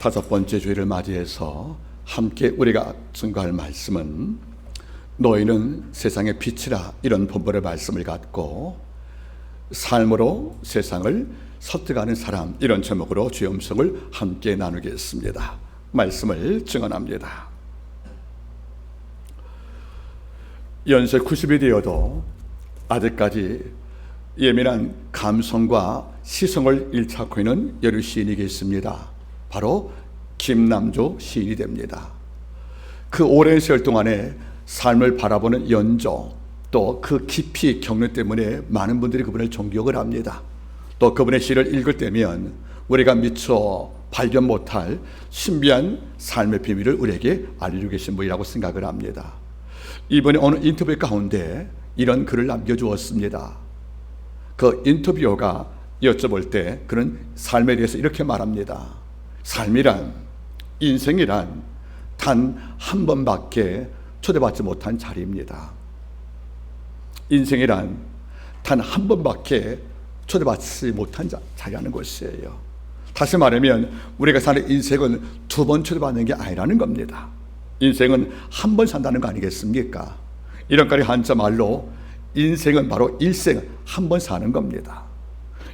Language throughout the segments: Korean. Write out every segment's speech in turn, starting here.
다섯 번째 주일을 맞이해서 함께 우리가 증거할 말씀은 너희는 세상의 빛이라, 이런 본문의 말씀을 갖고 삶으로 세상을 설득하는 사람, 이런 제목으로 주의 음성을 함께 나누겠습니다. 말씀을 증언합니다. 연세 90이 되어도 아직까지 예민한 감성과 시성을 일착하고 있는 여류 시인이 계십니다. 바로 김남조 시인이 됩니다. 그 오랜 세월 동안에 삶을 바라보는 연조, 또 그 깊이 경륜 때문에 많은 분들이 그분을 존경을 합니다. 또 그분의 시를 읽을 때면 우리가 미처 발견 못할 신비한 삶의 비밀을 우리에게 알려주고 계신 분이라고 생각을 합니다. 이번에 어느 인터뷰 가운데 이런 글을 남겨주었습니다. 그 인터뷰어가 여쭤볼 때 그는 삶에 대해서 이렇게 말합니다. 삶이란, 인생이란 단 한 번밖에 초대받지 못한 자리입니다. 인생이란 단 한 번밖에 초대받지 못한 자리라는 것이에요. 다시 말하면 우리가 사는 인생은 두 번 초대받는 게 아니라는 겁니다. 인생은 한 번 산다는 거 아니겠습니까? 이런까지 한자 말로 인생은 바로 일생, 한 번 사는 겁니다.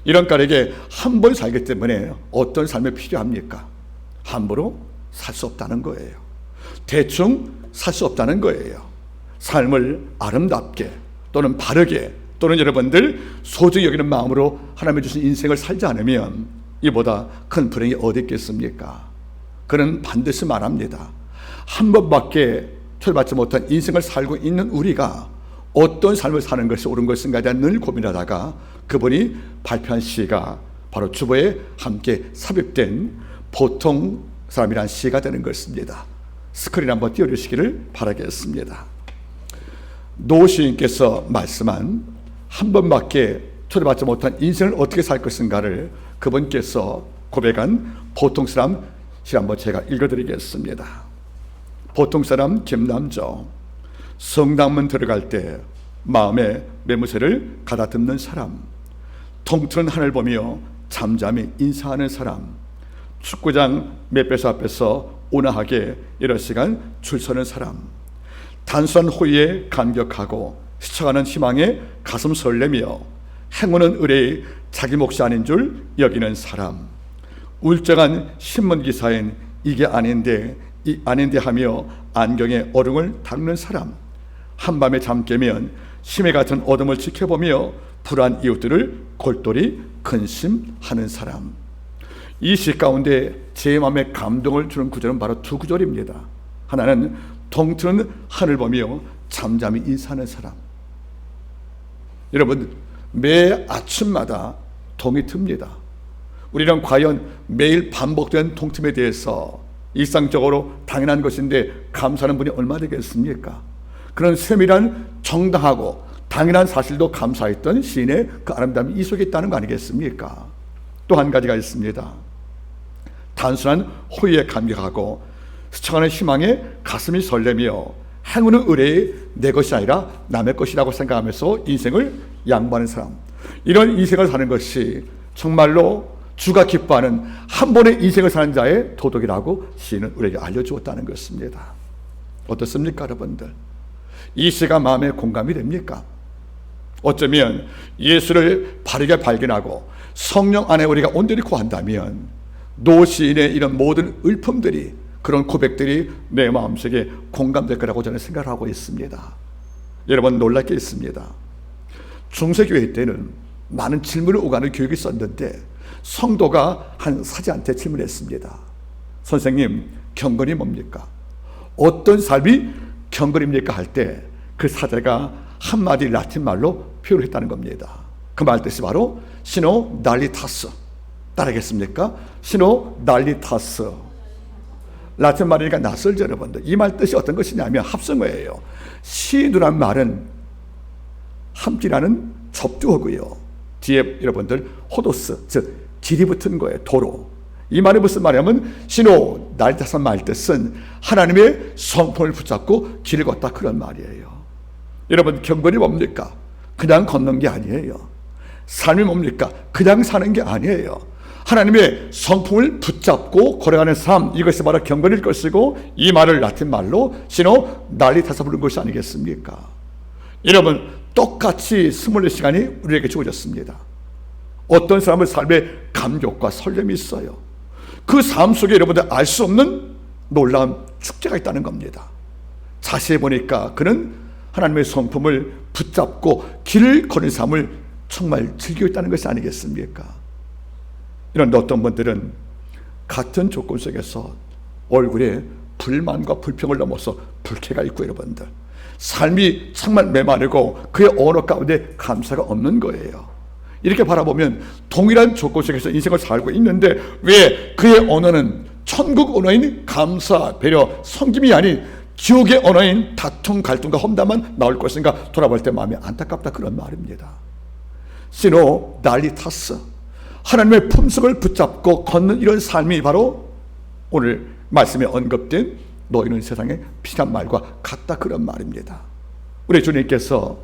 이런까지게 한 번 살기 때문에 어떤 삶이 필요합니까? 함부로 살 수 없다는 거예요. 대충 살 수 없다는 거예요. 삶을 아름답게 또는 바르게, 또는 여러분들 소중히 여기는 마음으로 하나님이 주신 인생을 살지 않으면 이보다 큰 불행이 어디 있겠습니까? 그는 반드시 말합니다. 한 번밖에 초대받지 못한 인생을 살고 있는 우리가 어떤 삶을 사는 것이 옳은 것인가에 대한 늘 고민하다가 그분이 발표한 시가 바로 주보에 함께 삽입된 보통 사람이란 시가 되는 것입니다. 스크린 한번 띄워주시기를 바라겠습니다. 노 시인께서 말씀한 한 번밖에 초대받지 못한 인생을 어떻게 살 것인가를 그분께서 고백한 보통 사람 시 한번 제가 읽어드리겠습니다. 보통 사람 김남조. 성당문 들어갈 때 마음에 매무새를 가다듬는 사람, 통트는 하늘 보며 잠잠히 인사하는 사람, 축구장 맷배수 앞에서 온화하게 이런 시간 줄 서는 사람, 단순한 호의에 감격하고 스쳐가는 희망에 가슴 설레며 행운은 의뢰의 자기 몫이 아닌 줄 여기는 사람, 울적한 신문기사엔 이게 아닌데 이 아닌데 하며 안경에 얼음을 닦는 사람, 한밤에 잠 깨면 심해 같은 어둠을 지켜보며 불안 이웃들을 골똘히 근심하는 사람. 이 시 가운데 제 마음에 감동을 주는 구절은 바로 두 구절입니다. 하나는 동트는 하늘 보며 잠잠히 인사하는 사람. 여러분, 매 아침마다 동이 틉니다. 우리는 과연 매일 반복된 동틈에 대해서 일상적으로 당연한 것인데 감사하는 분이 얼마 되겠습니까? 그런 세밀한 정당하고 당연한 사실도 감사했던 시인의 그 아름다움이 이 속에 있다는 거 아니겠습니까? 또 한 가지가 있습니다. 단순한 호의에 감격하고 스쳐가는 희망에 가슴이 설레며 행운은 의뢰의 내 것이 아니라 남의 것이라고 생각하면서 인생을 양보하는 사람. 이런 인생을 사는 것이 정말로 주가 기뻐하는 한 번의 인생을 사는 자의 도덕이라고 시인은 우리에게 알려주었다는 것입니다. 어떻습니까, 여러분들? 이 시가 마음에 공감이 됩니까? 어쩌면 예수를 바르게 발견하고 성령 안에 우리가 온전히 거한다면 노 시인의 이런 모든 을품들이, 그런 고백들이 내 마음속에 공감될 거라고 저는 생각을 하고 있습니다. 여러분, 놀랄 게 있습니다. 중세교회 때는 많은 질문을 오가는 교육이 있었는데 성도가 한 사제한테 질문했습니다. 선생님, 경건이 뭡니까? 어떤 삶이 경건입니까? 할 때 그 사제가 한마디 라틴 말로 표현했다는 겁니다. 그 말 뜻이 바로 시노 날리타스. 따라하겠습니까? 시노 날리타스. 라틴 말이니까 낯설죠, 여러분들. 이 말 뜻이 어떤 것이냐면 합성어예요. 시누란 말은 함께라는 접두어고요. 뒤에 여러분들 호도스, 즉 길이 붙은 거예요. 도로. 이 말이 무슨 말이냐면 시노 날리타스 말 뜻은 하나님의 성품을 붙잡고 길을 걷다, 그런 말이에요. 여러분, 경건이 뭡니까? 그냥 걷는 게 아니에요. 삶이 뭡니까? 그냥 사는 게 아니에요. 하나님의 성품을 붙잡고 걸어가는 삶, 이것이 바로 경건일 것이고, 이 말을 라틴 말로 시노 날리타서 부른 것이 아니겠습니까? 여러분, 똑같이 24시간이 우리에게 주어졌습니다. 어떤 사람은 삶에 감격과 설렘이 있어요. 그 삶 속에 여러분들 알 수 없는 놀라운 축제가 있다는 겁니다. 자세히 보니까 그는 하나님의 성품을 붙잡고 길을 걸은 삶을 정말 즐기고 있다는 것이 아니겠습니까? 이런데 어떤 분들은 같은 조건 속에서 얼굴에 불만과 불평을 넘어서 불쾌가 있고, 여러분들 삶이 정말 메마르고 그의 언어 가운데 감사가 없는 거예요. 이렇게 바라보면 동일한 조건 속에서 인생을 살고 있는데 왜 그의 언어는 천국 언어인 감사, 배려, 섬김이 아닌 지옥의 언어인 다툼, 갈등과 험담만 나올 것인가 돌아볼 때 마음이 안타깝다, 그런 말입니다. 시노 날리타스, 하나님의 품성을 붙잡고 걷는 이런 삶이 바로 오늘 말씀에 언급된 너희는 세상의 피란 말과 같다, 그런 말입니다. 우리 주님께서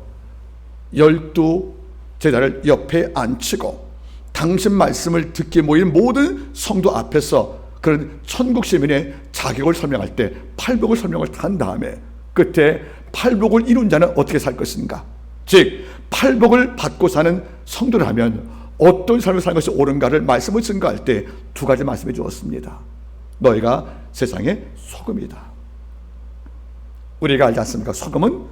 12 제자를 옆에 앉히고 당신 말씀을 듣기 모인 모든 성도 앞에서 그런 천국 시민의 자격을 설명할 때 팔복을 설명을 한 다음에 끝에 팔복을 이룬 자는 어떻게 살 것인가, 즉 팔복을 받고 사는 성도라면 어떤 삶을 사는 것이 옳은가를 말씀을 증거할 때 두 가지 말씀해 주었습니다. 너희가 세상의 소금이다. 우리가 알지 않습니까? 소금은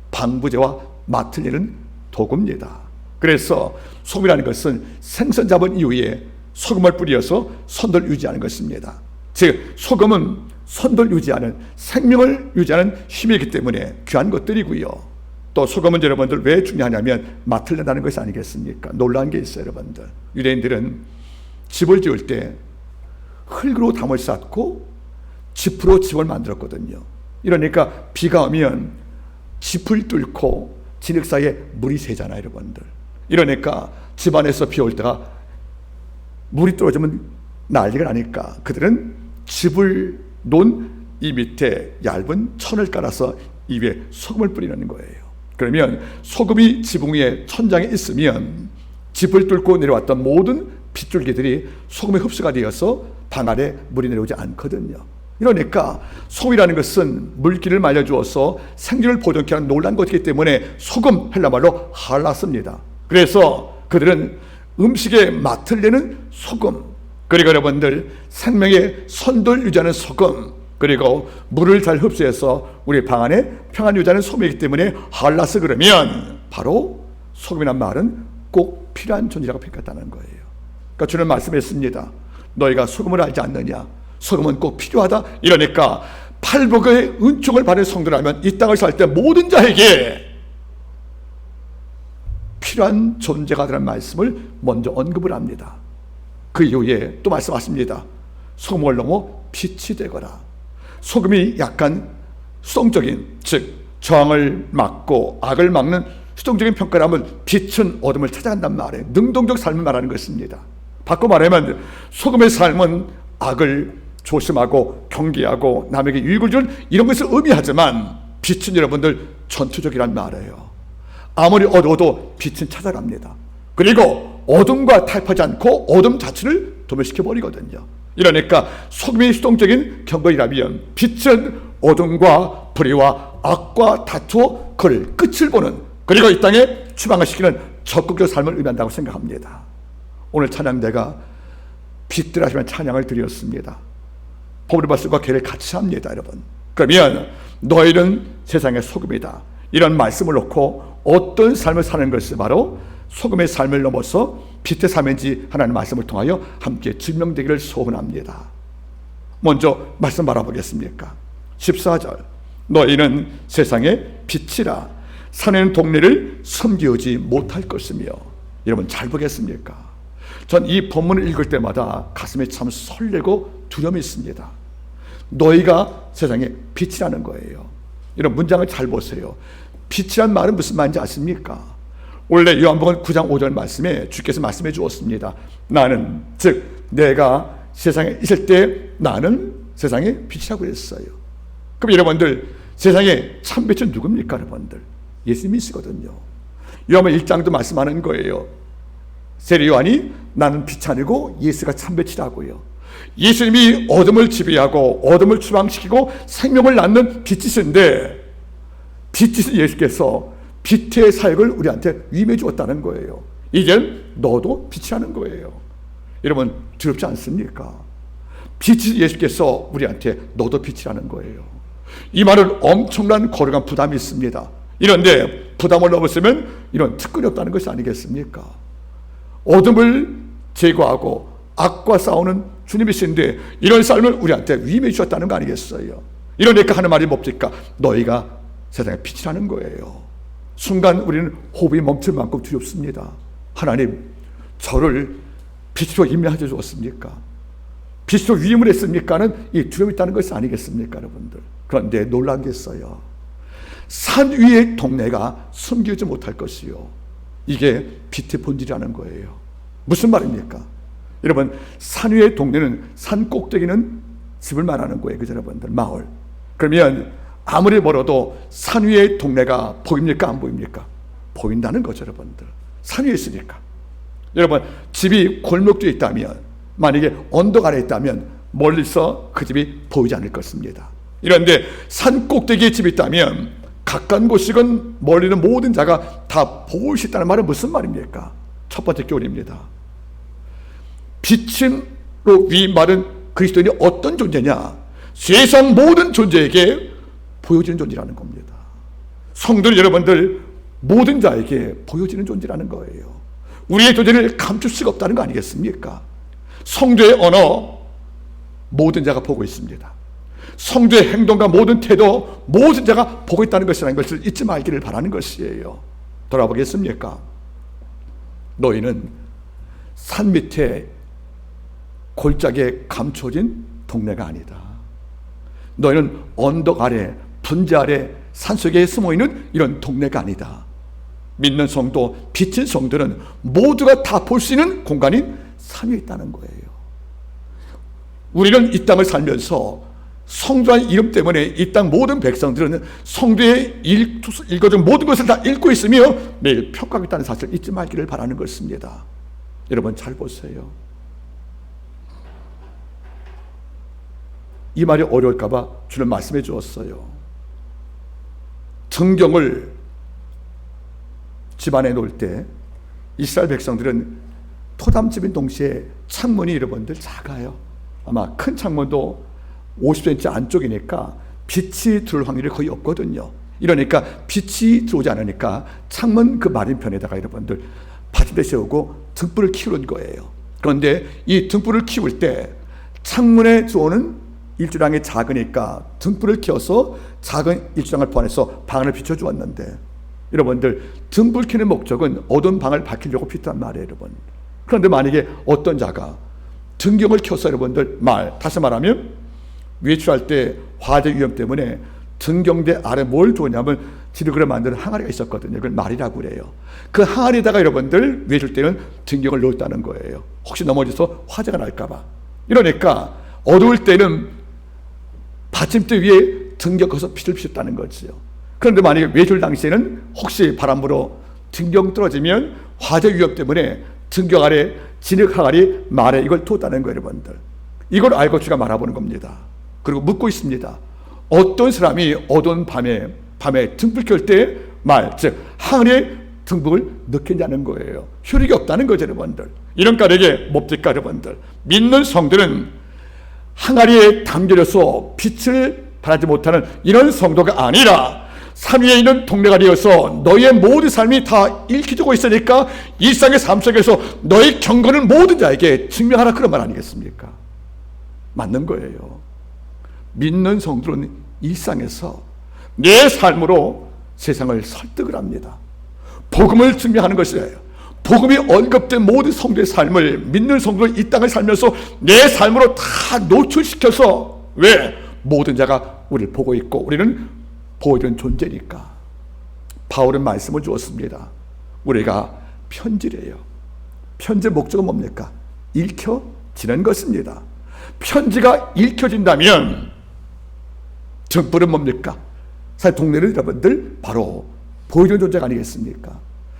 방부제와 맡을 일은 도구입니다. 그래서 소금이라는 것은 생선 잡은 이후에 소금을 뿌려서 선도를 유지하는 것입니다. 즉 소금은 선도를 유지하는, 생명을 유지하는 힘이기 때문에 귀한 것들이고요. 또 소금은 여러분들 왜 중요하냐면 맡을 낸다는 것이 아니겠습니까? 놀라운 게 있어요, 여러분들. 유대인들은 집을 지을 때 흙으로 담을 쌓고 짚으로 집을 만들었거든요. 이러니까 비가 오면 짚을 뚫고 진흙 사이에 물이 새잖아요, 여러분들. 이러니까 집안에서 비 올 때가 물이 떨어지면 난리가 나니까 그들은 짚을 놓은 이 밑에 얇은 천을 깔아서 이 위에 소금을 뿌리는 거예요. 그러면 소금이 지붕 위에 천장에 있으면 짚을 뚫고 내려왔던 모든 빗줄기들이 소금에 흡수가 되어서 방 아래 물이 내려오지 않거든요. 이러니까 소금이라는 것은 물기를 말려주어서 생기를 보존케 하는 놀라운 것이기 때문에 소금, 헬라말로 할라스입니다. 그래서 그들은 음식에 맛을 내는 소금, 그리고 여러분들 생명의 선도를 유지하는 소금, 그리고 물을 잘 흡수해서 우리 방 안에 평안 유지하는 소금이기 때문에 할라스, 그러면 바로 소금이란 말은 꼭 필요한 존재라고 평가했다는 거예요. 그러니까 주는 말씀했습니다. 너희가 소금을 알지 않느냐? 소금은 꼭 필요하다. 이러니까 팔복의 은총을 받은 성도라면 이 땅을 살 때 모든 자에게 필요한 존재가 되는 말씀을 먼저 언급을 합니다. 그 이후에 또 말씀하십니다. 소금을 넘어 빛이 되거라. 소금이 약간 수동적인, 즉 저항을 막고 악을 막는 수동적인 평가라면 빛은 어둠을 찾아간단 말이에요. 능동적 삶을 말하는 것입니다. 바꿔 말하면 소금의 삶은 악을 조심하고 경계하고 남에게 유익을 주는 이런 것을 의미하지만 빛은 여러분들 전투적이란 말이에요. 아무리 어두워도 빛은 찾아갑니다. 그리고 어둠과 타협하지 않고 어둠 자체를 도멸시켜버리거든요. 이러니까 소금이 수동적인 경건이라면 빛은 어둠과 불의와 악과 다투어 그를 끝을 보는, 그리고 이 땅에 추방을 시키는 적극적 삶을 의미한다고 생각합니다. 오늘 찬양대가 빛들 하시면 찬양을 드렸습니다. 보리바스과 개를 같이 합니다, 여러분. 그러면 너희는 세상의 소금이다, 이런 말씀을 놓고 어떤 삶을 사는 것이 바로 소금의 삶을 넘어서 빛의 삶인지 하나님의 말씀을 통하여 함께 증명되기를 소원합니다. 먼저 말씀 바라보겠습니까? 14절, 너희는 세상의 빛이라 사는 동네를 섬기우지 못할 것이며. 여러분 잘 보겠습니까? 전 이 본문을 읽을 때마다 가슴에 참 설레고 두려움이 있습니다. 너희가 세상의 빛이라는 거예요. 이런 문장을 잘 보세요. 빛이란 말은 무슨 말인지 아십니까? 원래 요한복음 9장 5절 말씀에 주께서 말씀해 주었습니다. 나는, 즉 내가 세상에 있을 때 나는 세상의 빛이라고 했어요. 그럼 여러분들 세상의 참빛은 누굽니까? 여러분들 예수님이시거든요. 요한복음 1장도 말씀하는 거예요. 세례 요한이 나는 빛이 아니고 예수가 참빛이라고요. 예수님이 어둠을 지배하고 어둠을 추방시키고 생명을 낳는 빛이신데, 빛이신 예수께서 빛의 사역을 우리한테 위임해 주었다는 거예요. 이젠 너도 빛이라는 거예요. 여러분, 두렵지 않습니까? 빛이신 예수께서 우리한테 너도 빛이라는 거예요. 이 말은 엄청난 거룩한 부담이 있습니다. 이런데 부담을 넘었으면 이런 특권이 없다는 것이 아니겠습니까? 어둠을 제거하고 악과 싸우는 주님이신데 이런 삶을 우리한테 위임해 주셨다는 거 아니겠어요? 이러니까 하는 말이 뭡니까? 너희가 세상의 빛이라는 거예요. 순간 우리는 호흡이 멈출 만큼 두렵습니다. 하나님, 저를 빛으로 임명해 주었습니까? 빛으로 위임을 했습니까는 이 두려움이 있다는 것이 아니겠습니까, 여러분들? 그런데 놀란 게 있어요. 산 위의 동네가 숨기지 못할 것이요, 이게 빛의 본질이라는 거예요. 무슨 말입니까? 여러분, 산 위의 동네는 산 꼭대기는 집을 말하는 거예요. 그죠, 여러분들? 마을. 그러면 아무리 멀어도 산 위의 동네가 보입니까? 안 보입니까? 보인다는 거죠, 여러분들. 산 위에 있으니까. 여러분, 집이 골목뒤에 있다면, 만약에 언덕 아래에 있다면 멀리서 그 집이 보이지 않을 것입니다. 이런데 산 꼭대기에 집이 있다면 가까운 곳이건 멀리는 모든 자가 다 보일 수 있다는 말은 무슨 말입니까? 첫 번째 교훈입니다. 빛으로 위임 말은 그리스도인이 어떤 존재냐? 세상 모든 존재에게 보여지는 존재라는 겁니다. 성도는 여러분들 모든 자에게 보여지는 존재라는 거예요. 우리의 존재를 감출 수가 없다는 거 아니겠습니까? 성도의 언어 모든 자가 보고 있습니다. 성도의 행동과 모든 태도 모든 자가 보고 있다는 것이라는 것을 잊지 말기를 바라는 것이에요. 돌아보겠습니까? 너희는 산 밑에 골짜기에 감춰진 동네가 아니다. 너희는 언덕 아래, 분지 아래, 산속에 숨어있는 이런 동네가 아니다. 믿는 성도, 빛인 성도는 모두가 다 볼 수 있는 공간인 산 위에 있다는 거예요. 우리는 이 땅을 살면서 성도의 이름 때문에 이 땅 모든 백성들은 성도의 읽어준 모든 것을 다 읽고 있으며 매일 평가하고 있다는 사실을 잊지 말기를 바라는 것입니다. 여러분, 잘 보세요. 이 말이 어려울까 봐 주는 말씀해 주었어요. 등경을 집안에 놓을 때 이스라엘 백성들은 토담집인 동시에 창문이 여러분들 작아요. 아마 큰 창문도 50cm 안쪽이니까 빛이 들어올 확률이 거의 없거든요. 이러니까 빛이 들어오지 않으니까 창문 그 맞은편에다가 여러분들 받침대 세우고 등불을 키우는 거예요. 그런데 이 등불을 키울 때 창문에 들어오는 일주량이 작으니까 등불을 켜서 작은 일주량을 보완해서 방을 비춰주었는데, 여러분들 등불 켜는 목적은 어두운 방을 밝히려고 비롯한 말이에요, 여러분. 그런데 만약에 어떤 자가 등경을 켜서 여러분들 다시 말하면 외출할 때 화재 위험 때문에 등경대 아래 뭘 두었냐면 지르그를 만드는 항아리가 있었거든요. 그걸 말이라고 그래요. 그 항아리에다가 여러분들 외출 때는 등경을 놓았다는 거예요. 혹시 넘어져서 화재가 날까봐. 이러니까 어두울 때는 받침대 위에 등경 커서 빛을 비췄다는 거지요. 그런데 만약에 외출 당시에는 혹시 바람으로 등경 떨어지면 화재 위험 때문에 등경 아래 진흙 항아리 말에 이걸 두었다는 거예요, 여러분들. 이걸 알고 주가 말아보는 겁니다. 그리고 묻고 있습니다. 어떤 사람이 어두운 밤에 등불 켤 때 즉 항아리에 등불을 넣겠냐는 거예요. 효력이 없다는 거죠, 여러분들. 이런 까닭에 뭡니까, 여러분들? 믿는 성들은 항아리에 담겨져서 빛을 발하지 못하는 이런 성도가 아니라 산 위에 있는 동네가 되어서 너희의 모든 삶이 다 읽혀지고 있으니까 일상의 삶 속에서 너희 경건은 모든 자에게 증명하라, 그런 말 아니겠습니까? 맞는 거예요. 믿는 성도는 일상에서 내 삶으로 세상을 설득을 합니다. 복음을 증명하는 것이에요. 복음이 언급된 모든 성도의 삶을 믿는 성도는 이 땅을 살면서 내 삶으로 다 노출시켜서, 왜? 모든 자가 우리를 보고 있고 우리는 보이는 존재니까. 바울은 말씀을 주었습니다. 우리가 편지래요. 편지의 목적은 뭡니까? 읽혀지는 것입니다. 편지가 읽혀진다면 등불은 뭡니까? 사실 동네는 여러분들 바로 보이는 존재가 아니겠습니까?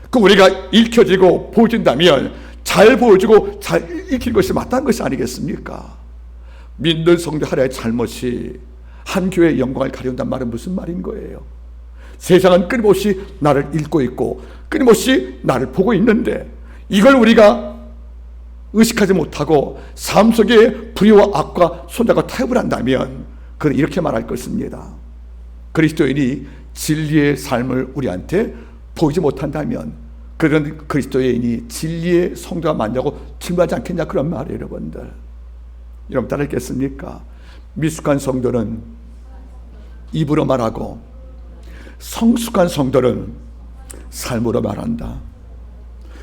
그 우리가 읽혀지고 보여진다면 잘 보여주고 잘 익힐 것이 마땅한 것이 아니겠습니까? 믿는 성도 하나의 잘못이 한 교회의 영광을 가려운다는 말은 무슨 말인 거예요? 세상은 끊임없이 나를 읽고 있고 끊임없이 나를 보고 있는데 이걸 우리가 의식하지 못하고 삶 속에 불의와 악과 손자가 타협을 한다면 그는 이렇게 말할 것입니다. 그리스도인이 진리의 삶을 우리한테 보이지 못한다면 그런 그리스도인이 진리의 성도가 맞냐고 질문하지 않겠냐, 그런 말이에요. 여러분들, 여러분 따르겠습니까? 미숙한 성도는 입으로 말하고 성숙한 성도는 삶으로 말한다.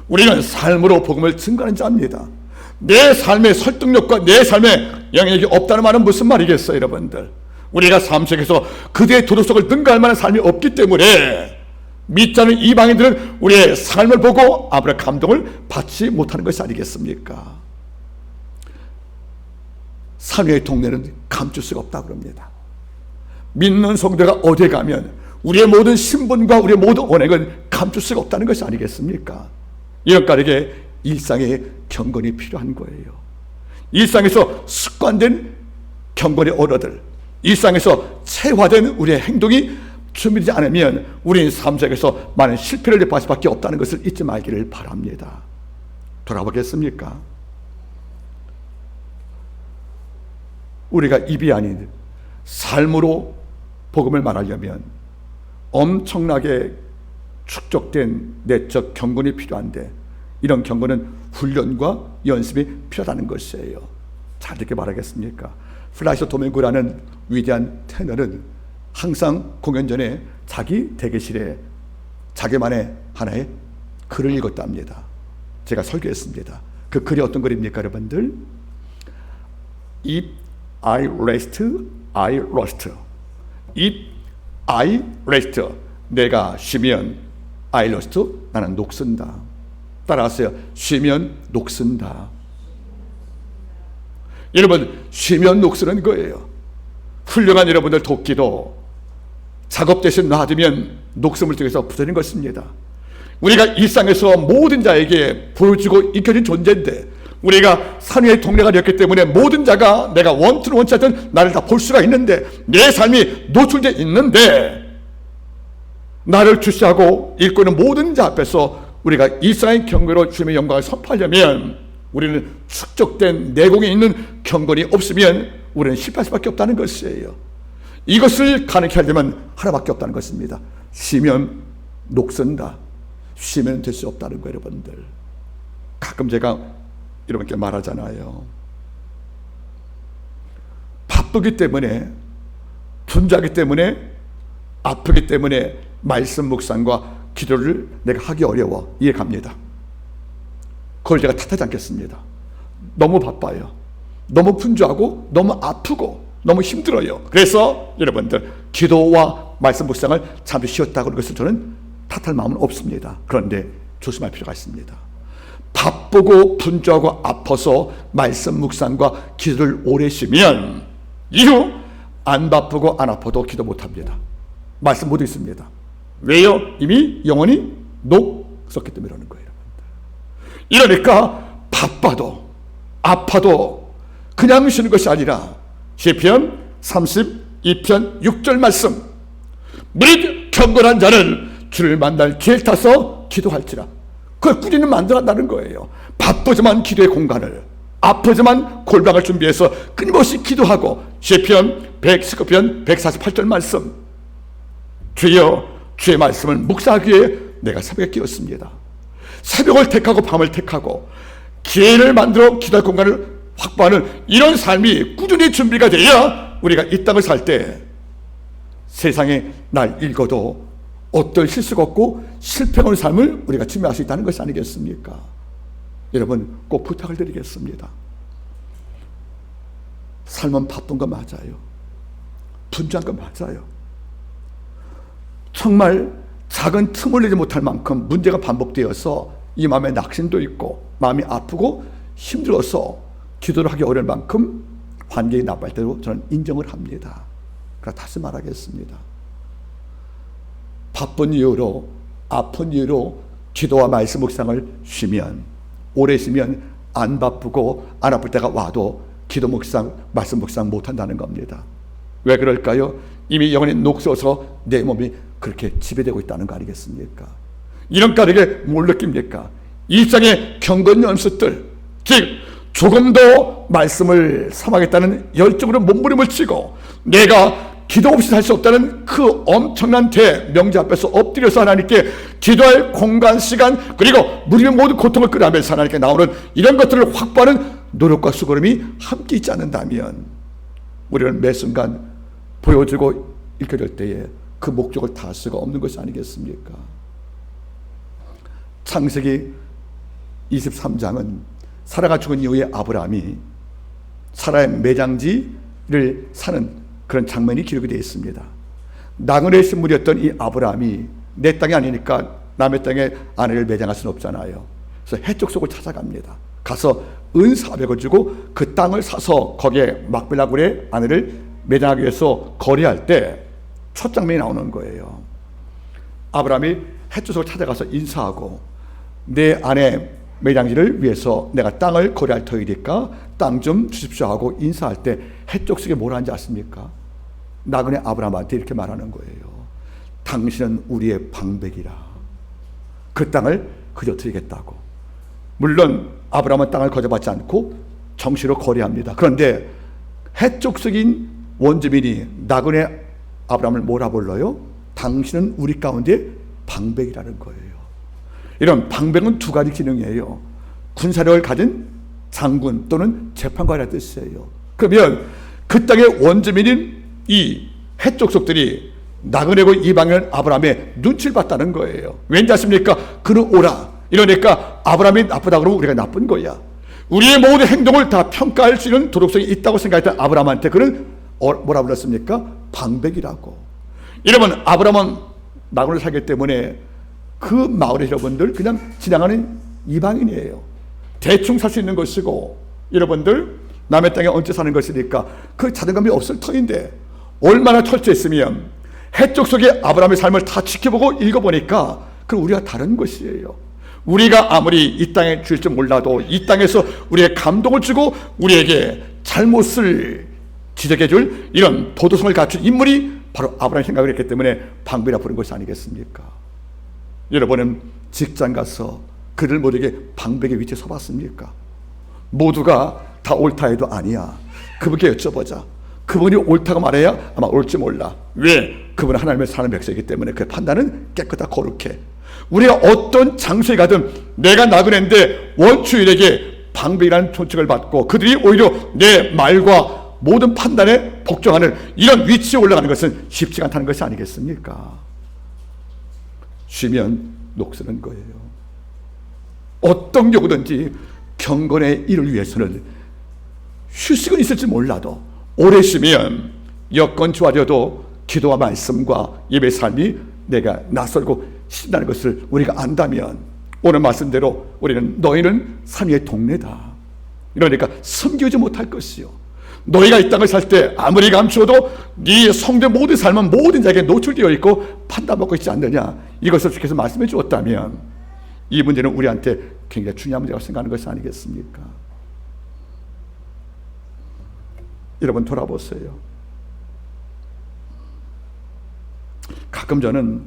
우리는 삶으로 복음을 증거하는 자입니다. 내 삶의 설득력과 내 삶의 영향력이 없다는 말은 무슨 말이겠어요, 여러분들? 우리가 삶 속에서 그대의 도덕성을 능가할 만한 삶이 없기 때문에 믿지 않는 이방인들은 우리의 삶을 보고 아무런 감동을 받지 못하는 것이 아니겠습니까? 산위의 동네는 감출 수가 없다고 그럽니다. 믿는 성도가 어디에 가면 우리의 모든 신분과 우리의 모든 언행은 감출 수가 없다는 것이 아니겠습니까? 이것까지게 일상의 경건이 필요한 거예요. 일상에서 습관된 경건의 언어들, 일상에서 체화된 우리의 행동이 준비되지 않으면 우리는 삶 속에서 많은 실패를 접할 수밖에 없다는 것을 잊지 말기를 바랍니다. 돌아보겠습니까? 우리가 입이 아닌 삶으로 복음을 말하려면 엄청나게 축적된 내적 경건이 필요한데 이런 경건은 훈련과 연습이 필요하다는 것이에요. 잘 듣게 말하겠습니까? 플라시오 도밍고라는 위대한 테너는 항상 공연 전에 자기 대기실에 자기만의 하나의 글을 읽었답니다. 제가 설교했습니다. 그 글이 어떤 글입니까, 여러분들? If I rest, I lost. If I rest, 내가 쉬면 I lost, 나는 녹슨다. 따라하세요. 쉬면 녹슨다. 여러분, 쉬면 녹쓰는 거예요. 훌륭한 여러분들 도끼도 작업 대신 놔두면 녹슨을 통해서 부서지는 것입니다. 우리가 일상에서 모든 자에게 보여주고 익혀진 존재인데 우리가 산위의 동네가 되었기 때문에 모든 자가 내가 원투는 원치 않든 나를 다 볼 수가 있는데 내 삶이 노출되어 있는데 나를 주시하고 읽고 있는 모든 자 앞에서 우리가 일상의 경배로 주님의 영광을 선포하려면 우리는 축적된 내공이 있는 경건이 없으면 우리는 실패할 수밖에 없다는 것이에요. 이것을 가능케 하려면 하나밖에 없다는 것입니다. 쉬면 녹슨다. 쉬면 될 수 없다는 거예요, 여러분들. 가끔 제가 여러분께 말하잖아요. 바쁘기 때문에, 분주하기 때문에, 아프기 때문에 말씀 묵상과 기도를 내가 하기 어려워. 이해갑니다. 그걸 제가 탓하지 않겠습니다. 너무 바빠요. 너무 분주하고 너무 아프고 너무 힘들어요. 그래서 여러분들 기도와 말씀 묵상을 잠시 쉬었다고 하는 것을 저는 탓할 마음은 없습니다. 그런데 조심할 필요가 있습니다. 바쁘고 분주하고 아파서 말씀 묵상과 기도를 오래 쉬면 이후 안 바쁘고 안 아파도 기도 못합니다. 말씀 못 읽습니다. 왜요? 이미 영혼이 녹섰기 때문에 그러는 거예요. 이러니까 바빠도 아파도 그냥 쉬는 것이 아니라 시편 32편 6절 말씀, 무릇 경건한 자는 주를 만날 기회를 타서 기도할지라. 그걸 꾸리는 만들어낸다는 거예요. 바쁘지만 기도의 공간을, 아프지만 골방을 준비해서 끊임없이 기도하고 시편 119편 148절 말씀, 주여 주의 말씀을 묵상하기 위해 내가 새벽에 깨었습니다. 새벽을 택하고 밤을 택하고 기회를 만들어 기도할 공간을 확보하는 이런 삶이 꾸준히 준비가 돼야 우리가 이 땅을 살 때 세상에 날 읽어도 어떤 실수가 없고 실패 없는 삶을 우리가 준비할 수 있다는 것이 아니겠습니까? 여러분 꼭 부탁을 드리겠습니다. 삶은 바쁜 거 맞아요. 분주한 거 맞아요. 정말 작은 틈을 내지 못할 만큼 문제가 반복되어서 이 마음에 낙심도 있고 마음이 아프고 힘들어서 기도를 하기 어려울 만큼 환경이 나빠할 때도 저는 인정을 합니다. 그러나 다시 말하겠습니다. 바쁜 이유로, 아픈 이유로 기도와 말씀 묵상을 쉬면 오래 있으면 안 바쁘고 안 아플 때가 와도 기도 묵상, 말씀 묵상 못한다는 겁니다. 왜 그럴까요? 이미 영혼이 녹슬어서 내 몸이 그렇게 지배되고 있다는 거 아니겠습니까? 이런 까닭에 뭘 느낍니까? 일상의 경건 연습들, 즉 조금 더 말씀을 삼하겠다는 열정으로 몸부림을 치고 내가 기도 없이 살 수 없다는 그 엄청난 대명제 앞에서 엎드려서 하나님께 기도할 공간, 시간, 그리고 우리의 모든 고통을 끌어안면서 하나님께 나오는 이런 것들을 확보하는 노력과 수고름이 함께 있지 않는다면 우리는 매 순간 보여주고 읽혀질 때에 그 목적을 다할 수가 없는 것이 아니겠습니까? 창세기 23장은 사라가 죽은 이후에 아브라함이 사라의 매장지를 사는 그런 장면이 기록이 되어 있습니다. 나그네 신물이었던 이 아브라함이 내 땅이 아니니까 남의 땅에 아내를 매장할 수는 없잖아요. 그래서 해쪽 속을 찾아갑니다. 가서 은 400을 주고 그 땅을 사서 거기에 막벨라굴에 아내를 매장하기 위해서 거래할 때 첫 장면이 나오는 거예요. 아브라함이 해쪽 속을 찾아가서 인사하고 내 아내 매장지를 위해서 내가 땅을 거래할 터이니까 땅 좀 주십시오 하고 인사할 때 해쪽 속에 뭘 하는지 아십니까? 나그네 아브라함한테 이렇게 말하는 거예요. 당신은 우리의 방백이라. 그 땅을 그저 드리겠다고. 물론 아브라함은 땅을 거저받지 않고 정시로 거래합니다. 그런데 해쪽 속인 원주민이 나그네 아브라함을 뭐라 불러요? 당신은 우리 가운데 방백이라는 거예요. 이런 방백은 두 가지 기능이에요. 군사력을 가진 장군 또는 재판관이라는 뜻이에요. 그러면 그 땅의 원주민인 이 해족속들이 나그네고 이방인 아브라함의 눈치를 봤다는 거예요. 왠지 아십니까? 그는 오라. 이러니까 아브라함이 나쁘다 그러면 우리가 나쁜 거야. 우리의 모든 행동을 다 평가할 수 있는 도덕성이 있다고 생각했던 아브라함한테 그는 뭐라 불렀습니까? 방백이라고. 여러분, 아브라함은 나그네를 살기 때문에 그 마을의 여러분들 그냥 지나가는 이방인이에요. 대충 살 수 있는 것이고, 여러분들 남의 땅에 얹혀 사는 것이니까 그 자존감이 없을 터인데 얼마나 철저했으면 해쪽 속에 아브라함의 삶을 다 지켜보고 읽어보니까 그건 우리가 다른 것이에요. 우리가 아무리 이 땅에 주일 줄 몰라도 이 땅에서 우리의 감동을 주고 우리에게 잘못을 지적해줄 이런 도덕성을 갖춘 인물이 바로 아브라함이 생각을 했기 때문에 방백이라 부른 것이 아니겠습니까? 여러분은 직장 가서 그들 모두에게 방백의 위치에 서봤습니까? 모두가 다 옳다 해도 아니야. 그분께 여쭤보자. 그분이 옳다고 말해야 아마 옳지 몰라. 왜? 그분은 하나님의 사는 백성이기 때문에 그 판단은 깨끗하고 거룩해. 우리가 어떤 장소에 가든 내가 나그네인데 원추일에게 방백이라는 존칭을 받고 그들이 오히려 내 말과 모든 판단에 복종하는 이런 위치에 올라가는 것은 쉽지가 않다는 것이 아니겠습니까? 쉬면 녹슬은 거예요. 어떤 경우든지 경건의 일을 위해서는 휴식은 있을지 몰라도 오래 쉬면 여건 좋아져도 기도와 말씀과 예배 삶이 내가 낯설고 싫다는 것을 우리가 안다면 오늘 말씀대로 우리는 너희는 삼위의 동네다. 이러니까 섬기지 못할 것이요. 너희가 이 땅을 살 때 아무리 감추어도 네 성대 모든 삶은 모든 자에게 노출되어 있고 판단받고 있지 않느냐. 이것을 주께서 말씀해 주었다면 이 문제는 우리한테 굉장히 중요한 문제라고 생각하는 것이 아니겠습니까? 여러분 돌아보세요. 가끔 저는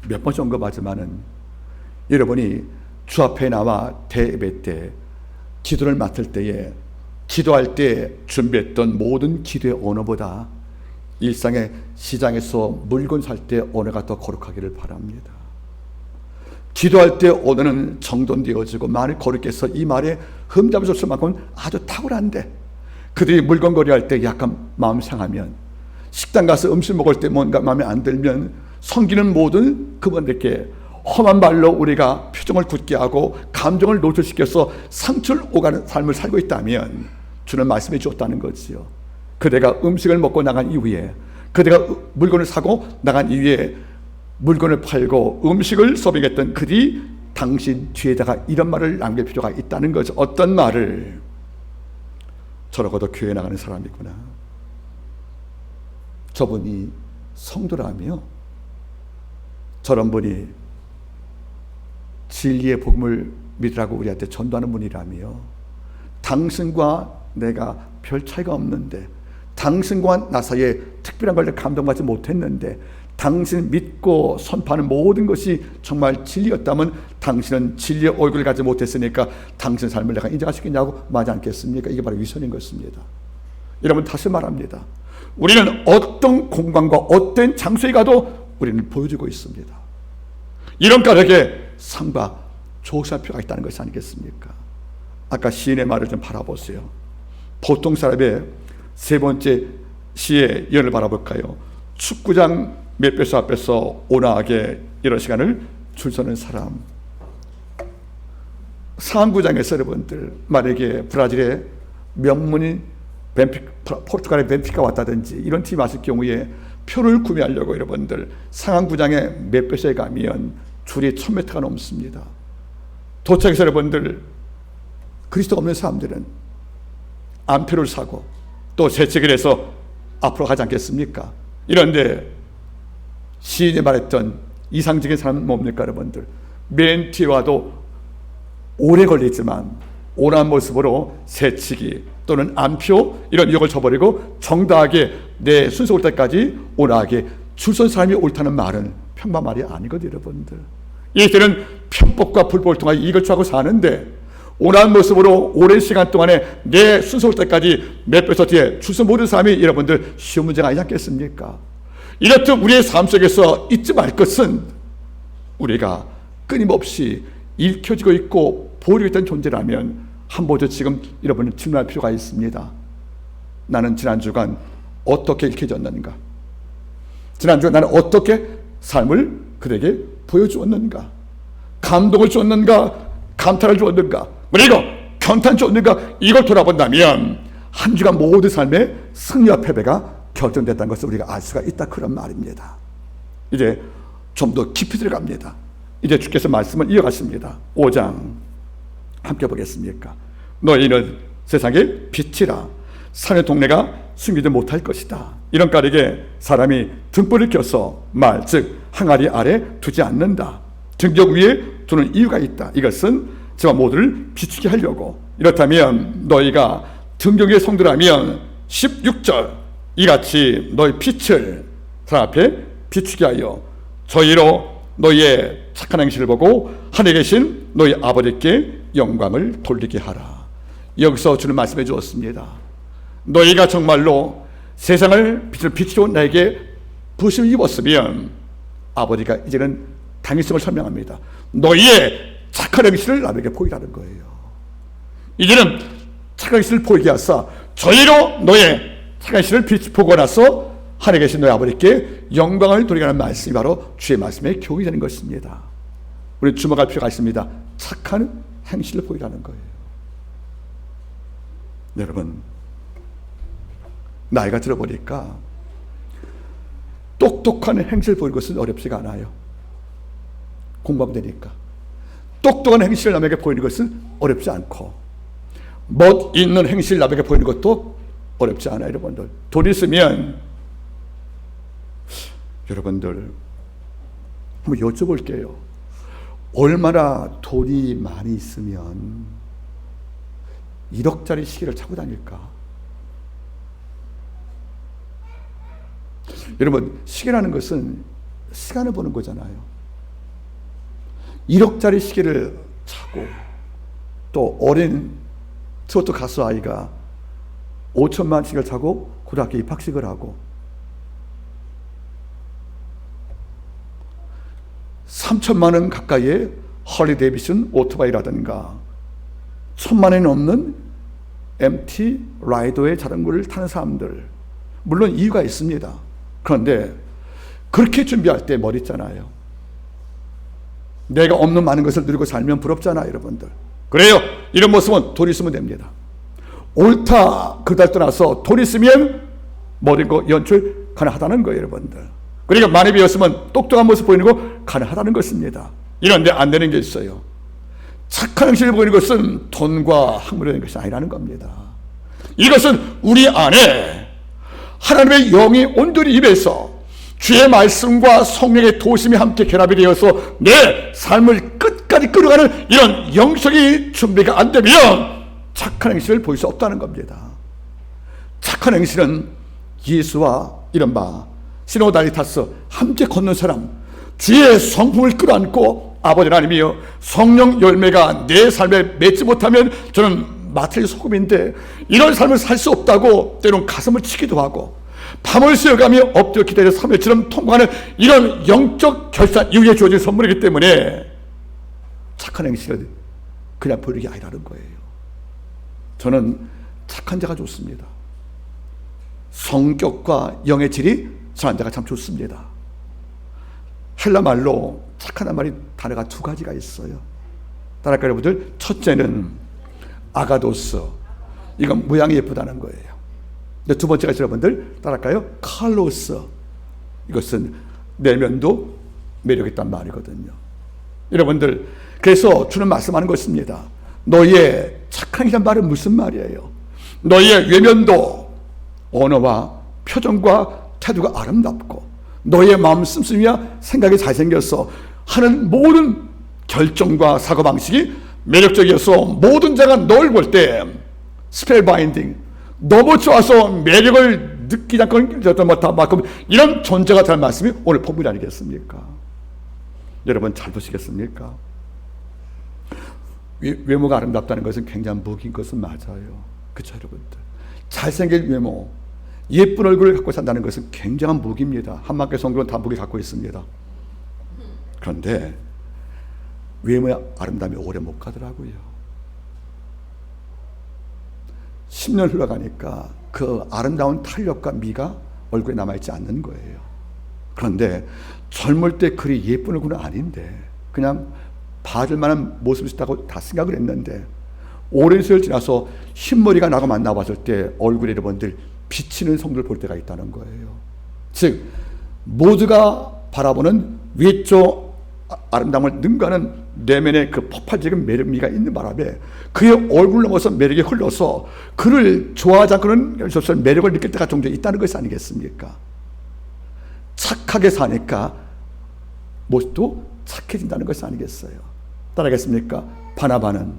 몇 번 언급하지만은 여러분이 주 앞에 나와 대예배 때 기도를 맡을 때에 기도할 때 준비했던 모든 기도의 언어보다 일상의 시장에서 물건 살 때 언어가 더 거룩하기를 바랍니다. 기도할 때 언어는 정돈되어지고 말을 거룩히 해서 이 말에 흠잡을 수 없을 만큼 아주 탁월한데 그들이 물건 거래할 때 약간 마음 상하면 식당 가서 음식 먹을 때 뭔가 마음에 안 들면 섬기는 모든 그분들께 험한 말로 우리가 표정을 굳게 하고 감정을 노출시켜서 상처를 오가는 삶을 살고 있다면 주는 말씀해 주었다는 거지요. 그대가 음식을 먹고 나간 이후에 그대가 물건을 사고 나간 이후에 물건을 팔고 음식을 서빙했던 그들이 당신 뒤에다가 이런 말을 남길 필요가 있다는 거죠. 어떤 말을? 저러고도 교회 나가는 사람이구나. 저분이 성도라며 저런 분이 진리의 복음을 믿으라고 우리한테 전도하는 분이라며, 당신과 내가 별 차이가 없는데, 당신과 나 사이에 특별한 걸 감동받지 못했는데, 당신 믿고 선포하는 모든 것이 정말 진리였다면 당신은 진리의 얼굴을 가지 못했으니까 당신의 삶을 내가 인정할 수 있겠냐고 말하지 않겠습니까? 이게 바로 위선인 것입니다. 여러분, 다시 말합니다. 우리는 어떤 공간과 어떤 장소에 가도 우리는 보여주고 있습니다. 이런 까닭에 상과 조사할 필요가 있다는 것이 아니겠습니까? 아까 시인의 말을 좀 바라보세요. 보통 사람의 세 번째 시의 예를 바라볼까요? 축구장 몇 배수 앞에서 온화하게 이런 시간을 줄 서는 사람. 상구장에서 여러분들, 만약에 브라질의 명문인 포르투갈의 벤피카 왔다든지 이런 팀이 왔을 경우에 표를 구매하려고 여러분들 상황구장에 몇 배수에 가면 줄이 1000m가 넘습니다. 도착해서 여러분들, 그리스도 없는 사람들은 안표를 사고 또 세척을 해서 앞으로 가지 않겠습니까? 이런데 시인이 말했던 이상적인 사람은 뭡니까 여러분들? 맨 뒤에 와도 오래 걸리지만 온화한 모습으로 새치기 또는 안표 이런 유혹을 쳐버리고 정당하게 내 순서 올 때까지 온화하게 줄 선 사람이 옳다는 말은 평범한 말이 아니거든요 여러분들. 이들은 편법과 불법을 통하여 이익을 취하고 사는데 온화한 모습으로 오랜 시간 동안에 내 순서 올 때까지 몇 배서 뒤에 줄 서 모르는 사람이 여러분들 쉬운 문제가 아니지 않겠습니까? 이렇듯 우리의 삶 속에서 잊지 말 것은 우리가 끊임없이 읽혀지고 있고 보이고 있던 존재라면 한 번 더 지금 여러분은 질문할 필요가 있습니다. 나는 지난 주간 어떻게 읽혀졌는가? 지난 주간 나는 어떻게 삶을 그들에게 보여주었는가? 감동을 주었는가? 감탄을 주었는가? 그리고 경탄 주었는가? 이걸 돌아본다면 한 주간 모든 삶의 승리와 패배가 결정됐다는 것을 우리가 알 수가 있다, 그런 말입니다. 이제 좀 더 깊이 들어갑니다. 이제 주께서 말씀을 이어가십니다. 5장 함께 보겠습니까? 너희는 세상의 빛이라. 산의 동네가 숨기지 못할 것이다. 이런 까닭에 사람이 등불을 켜서 말, 즉 항아리 아래 두지 않는다. 등경 위에 두는 이유가 있다. 이것은 저와 모두를 비추게 하려고. 이렇다면 너희가 등경 위의 성도라면 16절 이같이 너희 빛을 사람 앞에 비추게 하여 저희로 너희의 착한 행실을 보고 하늘에 계신 너희 아버지께 영광을 돌리게 하라. 여기서 주는 말씀해 주었습니다. 너희가 정말로 세상을 빛을 비추고 나에게 부심을 입었으면 아버지가 이제는 당위성을 설명합니다. 너희의 착한 행실을 남에게 보이라는 거예요. 이제는 착한 행실을 보이게 하사 저희로 너의 착한 행실을 보고 나서 하늘에 계신 너희 아버지께 영광을 돌리라는 말씀이 바로 주의 말씀의 교훈이 되는 것입니다. 우리 주목할 필요가 있습니다. 착한 행실을 보이라는 거예요. 여러분, 나이가 들어보니까 똑똑한 행실을 보이는 것은 어렵지가 않아요. 공부하면 되니까. 똑똑한 행실을 남에게 보이는 것은 어렵지 않고 멋 있는 행실을 남에게 보이는 것도 어렵지 않아요. 여러분들, 돈 있으면 여러분들 한번 여쭤볼게요. 얼마나 돈이 많이 있으면 1억짜리 시계를 차고 다닐까? 여러분, 시계라는 것은 시간을 보는 거잖아요. 1억짜리 시계를 차고 또 어린 트로트 가수 아이가 5천만 시계를 차고 고등학교 입학식을 하고 3천만 원 가까이의 헐리 데이비슨 오토바이라든가 1,000만 원이 넘는 MT 라이더의 자전거를 타는 사람들, 물론 이유가 있습니다. 그런데 그렇게 준비할 때 뭘 있잖아요. 내가 없는 많은 것을 누리고 살면 부럽잖아요, 여러분들. 그래요. 이런 모습은 돈 있으면 됩니다. 옳다 그달 떠나서 돈 있으면 모든 거 연출 가능하다는 거예요, 여러분들. 그러니까 많이 배웠으면 똑똑한 모습 보이는 거 가능하다는 것입니다. 이런데 안 되는 게 있어요. 착한 행실을 보이는 것은 돈과 학문이 되는 것이 아니라는 겁니다. 이것은 우리 안에 하나님의 영이 온전히 임해서 주의 말씀과 성령의 도심이 함께 결합이 되어서 내 삶을 끝까지 끝까지 끌어가는 이런 영적인 준비가 안 되면 착한 행실을 보일 수 없다는 겁니다. 착한 행실은 예수와 이른바 시노다리타스 함께 걷는 사람, 주의 성품을 끌어안고 아버지 하나님이여, 성령 열매가 내 삶에 맺지 못하면 저는 마트의 소금인데 이런 삶을 살 수 없다고 때론 가슴을 치기도 하고, 밤을 새어가며 엎드려 기다려 3일처럼 통과하는 이런 영적 결산 이후에 주어진 선물이기 때문에 착한 행실은 그냥 보이는 게 아니라는 거예요. 저는 착한 자가 좋습니다. 성격과 영의 질이 선한 자가 참 좋습니다. 헬라 말로 착한 말이 단어가 두 가지가 있어요. 따라할까요, 여러분들? 첫째는 아가도스, 이건 모양이 예쁘다는 거예요. 근데 두 번째가 여러분들 따라할까요? 칼로스, 이것은 내면도 매력있단 말이거든요. 여러분들, 그래서 주는 말씀하는 것입니다. 너희의 착한이란 말은 무슨 말이에요? 너희의 외면도, 언어와 표정과 태도가 아름답고, 너희의 마음 씀씀이와 생각이 잘생겨서 하는 모든 결정과 사고방식이 매력적이어서 모든 자가 널 볼 때 스펠바인딩, 너무 좋아서 매력을 느끼지 않고 못한 이런 존재가 될 말씀이 오늘 본문이 아니겠습니까? 여러분 잘 보시겠습니까? 외모가 아름답다는 것은 굉장히 무기인 것은 맞아요. 그렇죠, 여러분들? 잘생긴 외모, 예쁜 얼굴을 갖고 산다는 것은 굉장한 무기입니다. 한마음교회 성도는 다 무기 갖고 있습니다. 그런데 외모의 아름다움이 오래 못 가더라고요. 10년 흘러가니까 그 아름다운 탄력과 미가 얼굴에 남아있지 않는 거예요. 그런데 젊을 때 그리 예쁜 얼굴은 아닌데 그냥 봐줄 만한 모습이 있다고 다 생각을 했는데 오랜 세월 지나서 흰머리가 나고 만나봤을 때 얼굴에 여러분들 비치는 성도를 볼 때가 있다는 거예요. 즉 모두가 바라보는 외적 아름다움을 능가하는 내면의 그 폭발적인 매력미가 있는 바람에 그의 얼굴을 넘어서 매력이 흘러서 그를 좋아하지 않고는 매력을 느낄 때가 종종 있다는 것이 아니겠습니까? 착하게 사니까 모습도 착해진다는 것이 아니겠어요? 따라하겠습니까? 바나바는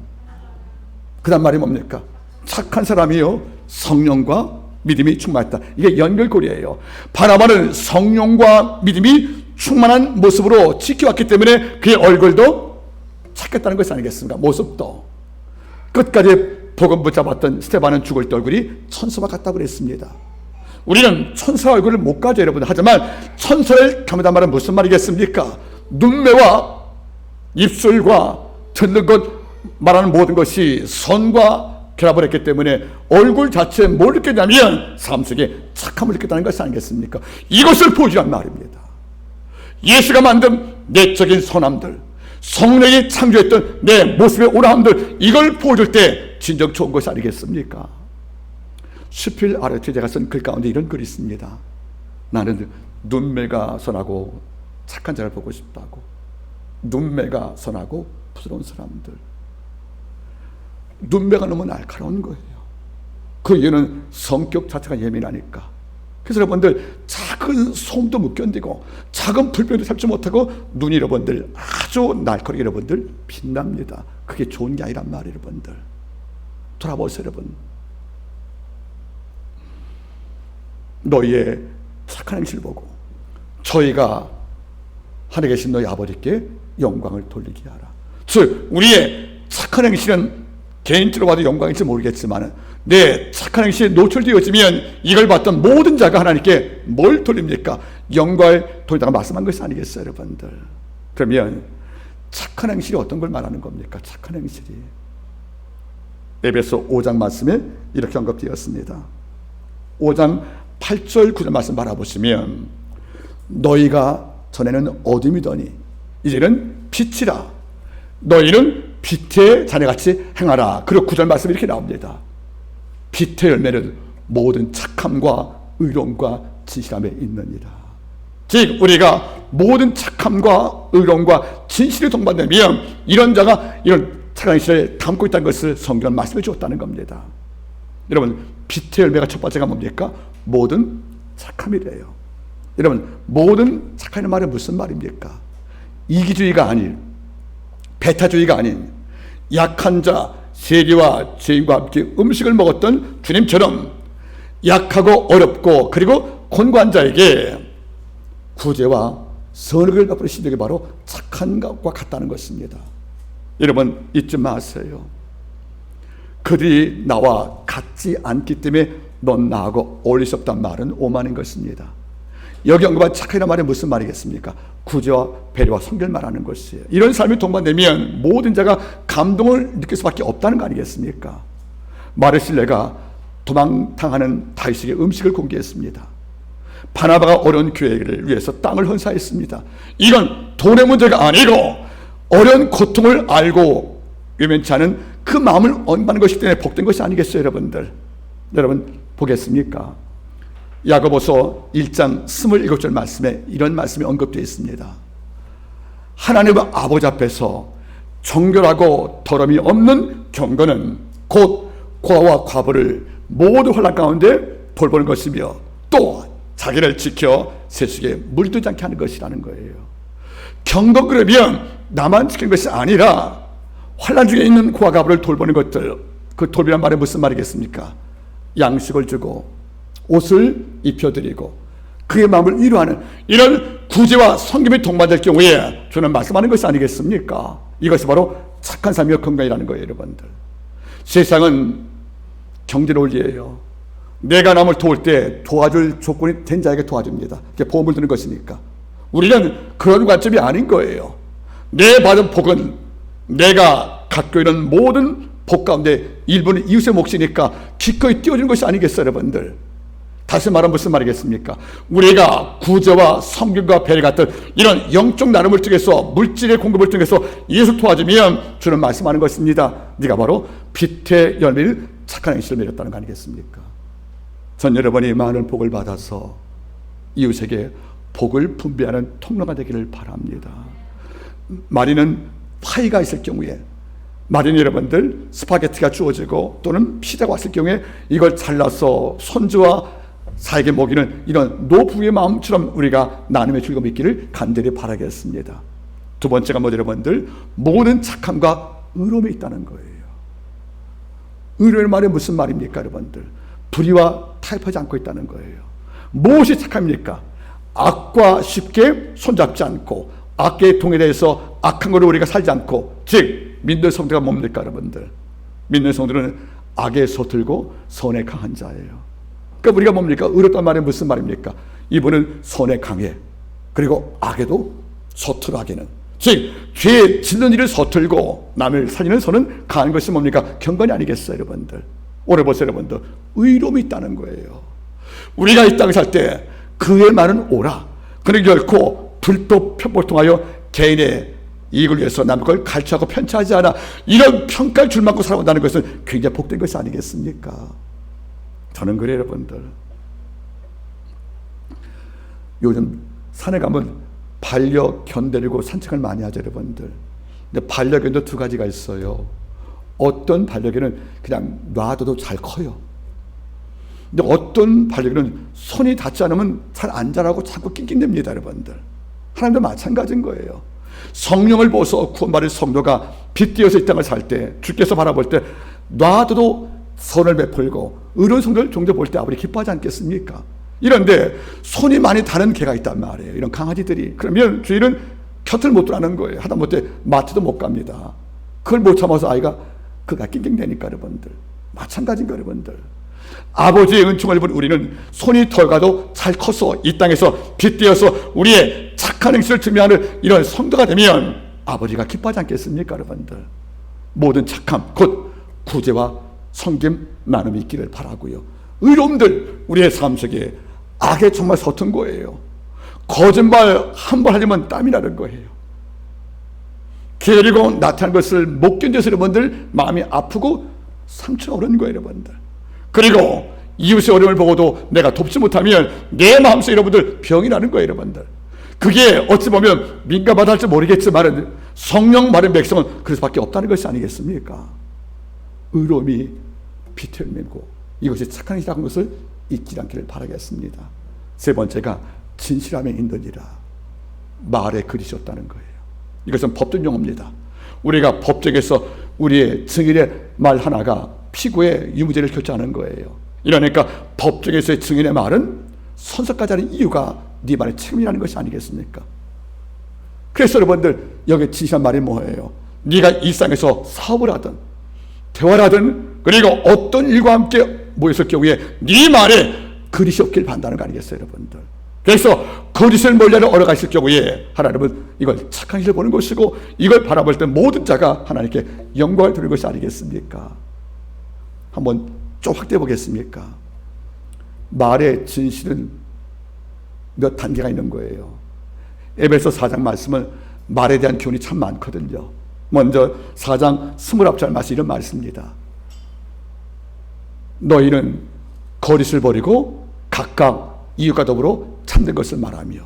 그 다음 말이 뭡니까? 착한 사람이요 성령과 믿음이 충만했다. 이게 연결고리예요. 바나바는 성령과 믿음이 충만한 모습으로 지켜왔기 때문에 그의 얼굴도 착했다는 것이 아니겠습니까? 모습도. 끝까지 복음 붙잡았던 스테반은 죽을 때 얼굴이 천사와 같다고 그랬습니다. 우리는 천사 얼굴을 못 가져 여러분. 하지만 천사를 닮았단 말은 무슨 말이겠습니까? 눈매와 입술과 듣는 것 말하는 모든 것이 선과 결합을 했기 때문에 얼굴 자체에 뭘 느꼈냐면 삶 속에 착함을 느꼈다는 것이 아니겠습니까? 이것을 보여주란 말입니다. 예수가 만든 내적인 선함들, 성령이 창조했던 내 모습의 오라함들, 이걸 보여줄 때 진정 좋은 것이 아니겠습니까? 슈필 아르티제가 쓴 글 가운데 이런 글이 있습니다. 나는 눈매가 선하고 착한 자를 보고 싶다고. 눈매가 선하고 부드러운 사람들. 눈매가 너무 날카로운 거예요. 그 이유는 성격 자체가 예민하니까. 그래서 여러분들 작은 소음도 못 견디고 작은 불편도 참지 못하고 눈이 여러분들 아주 날카롭게 여러분들 빛납니다. 그게 좋은 게 아니란 말이에요. 여러분들 돌아보세요. 여러분 너희의 착한 행실을 보고 저희가 하늘에 계신 너희 아버지께 영광을 돌리게 하라. 즉 우리의 착한 행실은 개인적으로 봐도 영광일지 모르겠지만 내 착한 행실에 노출되어지면 이걸 봤던 모든 자가 하나님께 뭘 돌립니까? 영광을 돌리다가 말씀한 것이 아니겠어요, 여러분들? 그러면 착한 행실이 어떤 걸 말하는 겁니까? 착한 행실이 에베소 5장 말씀에 이렇게 언급되었습니다. 5장 8절 9절 말씀 바라보시면 너희가 전에는 어둠이더니 이제는 빛이라. 너희는 빛의 자녀같이 행하라. 그리고 9절 말씀이 이렇게 나옵니다. 빛의 열매는 모든 착함과 의로움과 진실함에 있느니라. 즉 우리가 모든 착함과 의로움과 진실에 동반되면 이런 자가 이런 착한 행실을 담고 있다는 것을 성경은 말씀해 주었다는 겁니다. 여러분 빛의 열매가 첫 번째가 뭡니까? 모든 착함이래요. 여러분 모든 착함이라는 말은 무슨 말입니까? 이기주의가 아닌 배타주의가 아닌 약한 자, 세리와 죄인과 함께 음식을 먹었던 주님처럼 약하고 어렵고 그리고 곤고한 자에게 구제와 선을 베푸시는 게 바로 착한 것과 같다는 것입니다. 여러분 잊지 마세요. 그들이 나와 같지 않기 때문에 넌 나하고 어울릴 수 없다는 말은 오만인 것입니다. 여기 언급한 착하이라는 말이 무슨 말이겠습니까? 구제와 배려와 성결을 말하는 것이에요. 이런 삶이 동반되면 모든 자가 감동을 느낄 수밖에 없다는 거 아니겠습니까? 마르실레가 도망당하는 다윗에게 음식을 공개했습니다. 바나바가 어려운 교회를 위해서 땅을 헌사했습니다. 이건 돈의 문제가 아니고 어려운 고통을 알고 외면치 않은 그 마음을 언급하는 것이기 때문에 복된 것이 아니겠어요, 여러분들? 여러분 보겠습니까? 야고보서 1장 27절 말씀에 이런 말씀이 언급되어 있습니다. 하나님의 아버지 앞에서 정결하고 더러움이 없는 경건은 곧 고아와 과부를 모두 환난 가운데 돌보는 것이며 또 자기를 지켜 세속에 물들지 않게 하는 것이라는 거예요. 경건 그러면 나만 지키는 것이 아니라 환난 중에 있는 고아 과부를 돌보는 것들, 그 돌보란 말은 무슨 말이겠습니까? 양식을 주고 옷을 입혀드리고 그의 마음을 위로하는 이런 구제와 섬김이 동반될 경우에 저는 말씀하는 것이 아니겠습니까? 이것이 바로 착한 삶이요 건강이라는 거예요, 여러분들. 세상은 경제 논리예요. 내가 남을 도울 때 도와줄 조건이 된 자에게 도와줍니다. 이게 보험을 드는 것이니까. 우리는 그런 관점이 아닌 거예요. 내 받은 복은 내가 갖고 있는 모든 복 가운데 일부는 이웃의 몫이니까 기꺼이 띄워주는 것이 아니겠어요, 여러분들? 다시 말하면 무슨 말이겠습니까? 우리가 구제와 섬김과 배려 같은 이런 영적 나눔을 통해서 물질의 공급을 통해서 예수 도와주면 주는 말씀하는 것입니다. 네가 바로 빛의 열매를 착한 행실을 맺었다는 거 아니겠습니까? 전 여러분이 많은 복을 받아서 이웃에게 복을 분배하는 통로가 되기를 바랍니다. 마리는 파이가 있을 경우에 마린 여러분들 스파게티가 주어지고 또는 피자가 왔을 경우에 이걸 잘라서 손주와 사에게 먹이는 이런 노부의 마음처럼 우리가 나눔의 즐거움이 있기를 간절히 바라겠습니다. 두 번째가 뭐죠, 여러분들? 모든 착함과 의로움이 있다는 거예요. 의로의 말이 무슨 말입니까, 여러분들? 불의와 타협하지 않고 있다는 거예요. 무엇이 착합니까? 악과 쉽게 손잡지 않고 악의 동의대해서 악한 거로 우리가 살지 않고, 즉 믿는 성도가 뭡니까, 여러분들? 믿는 성도는 악에 서툴고 선에 강한 자예요. 그러니까 우리가 뭡니까? 의롭다는 말이 무슨 말입니까? 이분은 선에 강해. 그리고 악에도 서툴하기는, 즉 죄에 짓는 일을 서툴고 남을 살리는 선은 강한 것이 뭡니까? 경건이 아니겠어요, 여러분들? 오늘 보세요, 여러분들. 의로움이 있다는 거예요. 우리가 이 땅에 살 때 그의 말은 오라. 그는 결코 불법 편법을 통하여 개인의 이익을 위해서 남의 걸 갈취하고 편차하지 않아. 이런 평가를 줄망고 살아온다는 것은 굉장히 복된 것이 아니겠습니까? 저는 그래요, 여러분들. 요즘 산에 가면 반려견 데리고 산책을 많이 하죠, 여러분들. 근데 반려견도 두 가지가 있어요. 어떤 반려견은 그냥 놔둬도 잘 커요. 근데 어떤 반려견은 손이 닿지 않으면 잘 안 자라고 자꾸 낑낑댑니다, 여러분들. 하나님도 마찬가지인 거예요. 성령을 보서 구원받은 성도가 빗대어서 이 땅을 살 때, 주께서 바라볼 때 놔둬도 선을 베풀고 의로운 성도를 종종 볼 때 아버지 기뻐하지 않겠습니까? 이런데 손이 많이 닿는 개가 있단 말이에요. 이런 강아지들이. 그러면 주인은 곁을 못 들어가는 거예요. 하다못해 마트도 못 갑니다. 그걸 못 참아서 아이가 그가 낑낑대니까, 여러분들. 마찬가지인 거예요, 여러분들. 아버지의 은총을 입은 우리는 손이 덜 가도 잘 커서 이 땅에서 빗대어서 우리의 착한 행실을 증명하는 이런 성도가 되면 아버지가 기뻐하지 않겠습니까, 여러분들? 모든 착함, 곧 구제와 섬김, 나눔이 있기를 바라고요. 의로움들, 우리의 삶 속에 악에 정말 서툰 거예요. 거짓말 한 번 하려면 땀이 나는 거예요. 게으르고 나태한 것을 못 견뎌서 여러분들 마음이 아프고 상처가 오는 거예요, 여러분들. 그리고 이웃의 어려움을 보고도 내가 돕지 못하면 내 마음속에 여러분들 병이 나는 거예요, 여러분들. 그게 어찌 보면 민감하다 할지 모르겠지만 성령 바른 백성은 그럴 수밖에 없다는 것이 아니겠습니까? 의로움이 빛을 내고 이것이 착한 일이라는 것을 잊지 않기를 바라겠습니다. 세 번째가 진실함에 있느니라. 말에 그리셨다는 거예요. 이것은 법된 용어입니다. 우리가 법정에서 우리의 증인의 말 하나가 피고의 유무죄를 결정하는 거예요. 이러니까 법정에서의 증인의 말은 선서까지 하는 이유가 네 말의 책임이라는 것이 아니겠습니까? 그래서 여러분들, 여기 진실한 말이 뭐예요? 네가 일상에서 사업을 하든 대화를 하든 그리고 어떤 일과 함께 모였을 경우에 네 말에 거짓이 없길 바란다는 거 아니겠어요, 여러분들? 그래서 거짓을 몰래로 얻어가실 경우에 하나님은 이걸 착한 일을 보는 것이고, 이걸 바라볼 때 모든 자가 하나님께 영광을 드리는 것이 아니겠습니까? 한번 좀 확대해 보겠습니까? 말의 진실은 몇 단계가 있는 거예요. 에베소 4장 말씀은 말에 대한 교훈이 참 많거든요. 먼저 4장 29절 말씀, 이런 말씀입니다. 너희는 거짓을 버리고 각각 이웃과 더불어 참된 것을 말하며.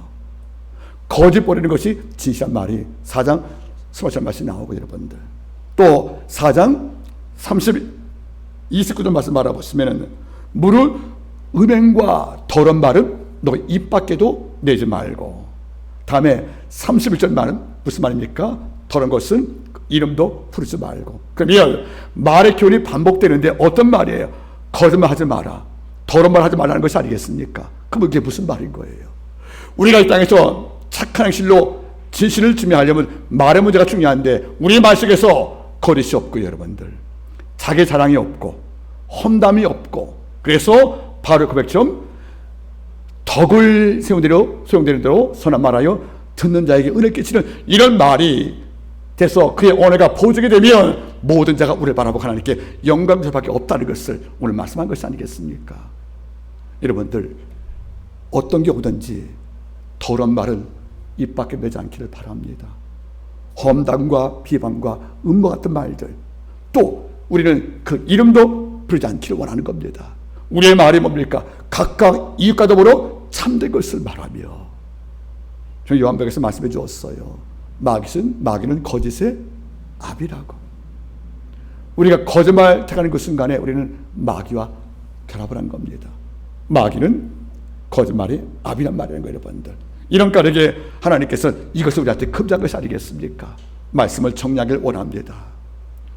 거짓 버리는 것이 진실한 말이 4장 29절 말씀이 나오고, 여러분들 또 4장 29절 말씀 알아보시면 무릇 음행과 더러운 말은 너 입 밖에도 내지 말고. 다음에 31절 말은 무슨 말입니까? 더러운 것은 이름도 부르지 말고. 그러면 말의 교훈이 반복되는데 어떤 말이에요? 거짓말 하지 마라, 더러운 말 하지 말라는 것이 아니겠습니까? 그럼 이게 무슨 말인 거예요? 우리가 이 땅에서 착한 행실로 진실을 증명하려면 말의 문제가 중요한데, 우리 말 속에서 거짓이 없고, 여러분들 자기 자랑이 없고 험담이 없고, 그래서 바로 고백처럼 덕을 소용되는 대로 선한 말하여 듣는 자에게 은혜 끼치는 이런 말이 돼서 그의 언어가 보증이 되면 모든 자가 우리를 바라보고 하나님께 영광밖에 없다는 것을 오늘 말씀한 것이 아니겠습니까? 여러분들, 어떤 경우든지 더러운 말은 입 밖에 내지 않기를 바랍니다. 험담과 비방과 음모 같은 말들, 또 우리는 그 이름도 부르지 않기를 원하는 겁니다. 우리의 말이 뭡니까? 각각 이웃과 더불어 참된 것을 말하며. 저 요한복음에서 말씀해 주었어요. 마귀는 거짓의 압이라고. 우리가 거짓말 택하는 그 순간에 우리는 마귀와 결합을 한 겁니다. 마귀는 거짓말이 압이란 말이라는 거예요, 여러분들. 이런 까닭에 하나님께서 이것을 우리한테 금지한 것이 아니겠습니까? 말씀을 정리하길 원합니다.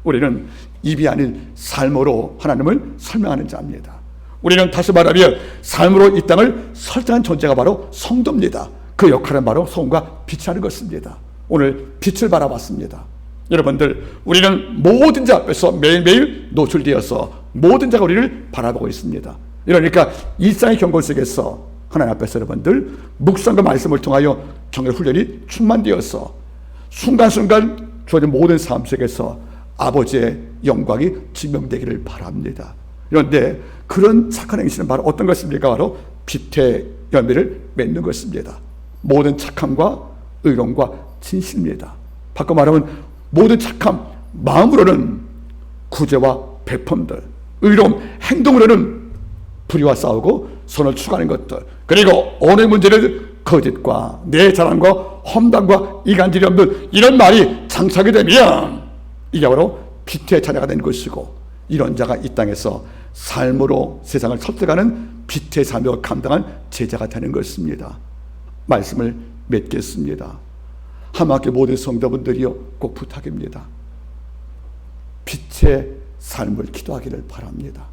우리는 입이 아닌 삶으로 하나님을 설명하는 자입니다. 우리는 다시 말하면 삶으로 이 땅을 설정한 존재가 바로 성도입니다. 그 역할은 바로 소금과 빛이 하는 것입니다. 오늘 빛을 바라봤습니다. 여러분들, 우리는 모든 자 앞에서 매일매일 노출되어서 모든 자가 우리를 바라보고 있습니다. 그러니까 일상의 경고 속에서 하나님 앞에서 여러분들 묵상과 말씀을 통하여 정의 훈련이 충만되어서 순간순간 주어진 모든 삶 속에서 아버지의 영광이 증명되기를 바랍니다. 그런데 그런 착한 행실은 바로 어떤 것입니까? 바로 빛의 열매를 맺는 것입니다. 모든 착함과 의로움과 진실입니다. 바꿔 말하면 모든 착함, 마음으로는 구제와 배품들, 의로움, 행동으로는 불의와 싸우고 선을 추구하는 것들, 그리고 언어의 문제를 거짓과 내 자랑과 험담과 이간질이 없는 이런 말이 장착이 되면 이게 바로 빛의 자녀가 된 것이고, 이런 자가 이 땅에서 삶으로 세상을 설득하는 빛의 삶을 감당한 제자가 되는 것입니다. 말씀을 맺겠습니다. 함께 모든 성도분들이요, 꼭 부탁입니다. 빛의 삶을 기도하기를 바랍니다.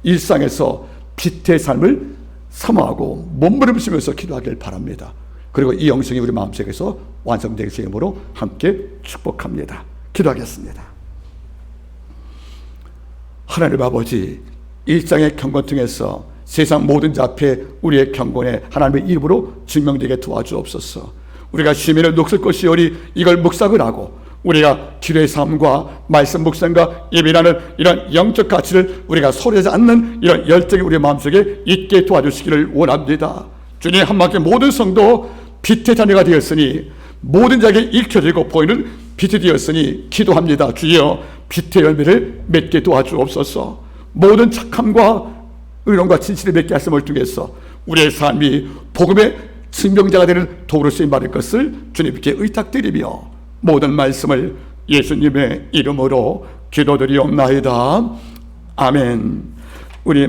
일상에서 빛의 삶을 사모하고 몸부림치면서 기도하기를 바랍니다. 그리고 이 영성이 우리 마음속에서 완성되기 위함으로 함께 축복합니다. 기도하겠습니다. 하나님 아버지, 일상의 경건 통해서 세상 모든 자 앞에 우리의 경건에 하나님의 이름으로 증명되게 도와주옵소서. 우리가 쉬면을 녹슬 것이오니 이걸 묵상을 하고, 우리가 기도의 삶과 말씀 묵상과 예배라는 이런 영적 가치를 우리가 소리하지 않는 이런 열정이 우리 마음속에 있게 도와주시기를 원합니다. 주님, 한마디 모든 성도 빛의 자녀가 되었으니 모든 자에게 읽혀지고 보이는 빛이 되었으니 기도합니다. 주여, 빛의 열매를 맺게 도와주옵소서. 모든 착함과 의로움과 진실을 맺게 하심을 통해서 우리의 삶이 복음의 증명자가 되는 도구로 쓰임받을 것을 주님께 의탁드리며 모든 말씀을 예수님의 이름으로 기도드리옵나이다. 아멘. 우리